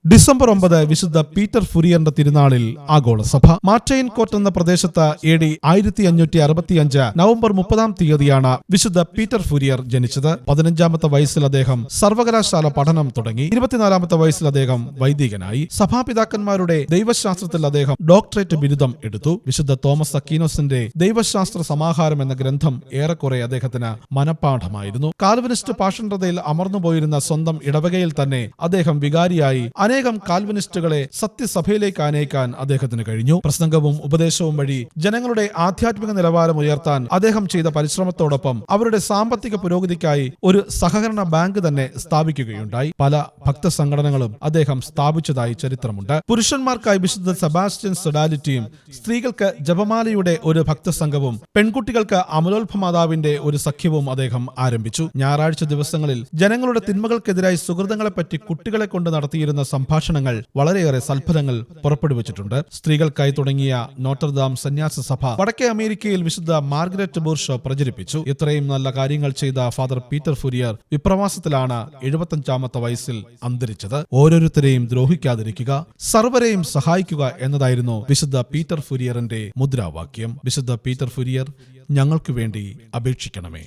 December 9 വിശുദ്ധ Peter ഫുരിയറിന്റെ തിരുനാളിൽ ആഗോളസഭ. മാർട്ടൈൻ court എന്ന പ്രദേശത്ത് AD 1565 നവംബർ 30 തീയതിയാണ് വിശുദ്ധ പീറ്റർ ഫുരിയർ ജനിച്ചത്. 15-ാമത്തെ വയസ്സിൽ അദ്ദേഹം സർവകലാശാല പഠനം തുടങ്ങി. 24-ാമത്തെ വയസ്സിൽ അദ്ദേഹം വൈദികനായി. സഭാപിതാക്കന്മാരുടെ ദൈവശാസ്ത്രത്തിൽ അദ്ദേഹം ഡോക്ടറേറ്റ് ബിരുദം എടുത്തു. വിശുദ്ധ തോമസ് അക്വീനസിന്റെ ദൈവശാസ്ത്ര സമാഹാരം എന്ന ഗ്രന്ഥം ഏറെക്കുറെ അദ്ദേഹത്തിന് മനഃപ്പാഠമായിരുന്നു. കാൽവിനിസ്റ്റ് പാഷണ്ഡതയിൽ അമർന്നുപോയിരുന്ന സ്വന്തം ഇടവകയിൽ തന്നെ അദ്ദേഹം വികാരിയായി അനേകം കാൽവിനിസ്റ്റുകളെ സത്യസഭയിലേക്ക് ആനയിക്കാൻ അദ്ദേഹത്തിന് കഴിഞ്ഞു. പ്രസംഗവും ഉപദേശവും വഴി ജനങ്ങളുടെ ആധ്യാത്മിക നിലവാരം ഉയർത്താൻ അദ്ദേഹം ചെയ്ത പരിശ്രമത്തോടൊപ്പം അവരുടെ സാമ്പത്തിക പുരോഗതിക്കായി ഒരു സഹകരണ ബാങ്ക് തന്നെ സ്ഥാപിക്കുകയുണ്ടായി. പല ഭക്തസംഘടനകളും അദ്ദേഹം സ്ഥാപിച്ചതായി ചരിത്രമുണ്ട്. പുരുഷന്മാർക്കായി വിശുദ്ധ സെബാസ്റ്റ്യൻ സൊഡാലിറ്റിയും, സ്ത്രീകൾക്ക് ജപമാലയുടെ ഒരു ഭക്തസംഘവും, പെൺകുട്ടികൾക്ക് അമലോത്ഭമാതാവിന്റെ ഒരു സഖ്യവും അദ്ദേഹം ആരംഭിച്ചു. ഞായറാഴ്ച ദിവസങ്ങളിൽ ജനങ്ങളുടെ തിന്മകൾക്കെതിരായി സുഹൃതങ്ങളെപ്പറ്റി കുട്ടികളെ കൊണ്ട് നടത്തിയിരുന്ന സംഭാഷണങ്ങൾ വളരെയേറെ സൽഫലങ്ങൾ പുറപ്പെടുവിച്ചിട്ടുണ്ട്. സ്ത്രീകൾക്കായി തുടങ്ങിയ നോട്ടർദാം സന്യാസ സഭ വടക്കേ അമേരിക്കയിൽ വിശുദ്ധ മാർഗരറ്റ് ബൂർഷോ പ്രചരിപ്പിച്ചു. ഇത്രയും നല്ല കാര്യങ്ങൾ ചെയ്ത ഫാദർ പീറ്റർ ഫുരിയർ വിപ്രവാസത്തിലാണ് 75-ാമത്തെ വയസ്സിൽ അന്തരിച്ചത്. ഓരോരുത്തരെയും ദ്രോഹിക്കാതിരിക്കുക, സർവരെയും സഹായിക്കുക എന്നതായിരുന്നു വിശുദ്ധ പീറ്റർ ഫുരിയറിന്റെ മുദ്രാവാക്യം. വിശുദ്ധ പീറ്റർ ഫുരിയർ, ഞങ്ങൾക്ക് വേണ്ടി അപേക്ഷിക്കണമേ.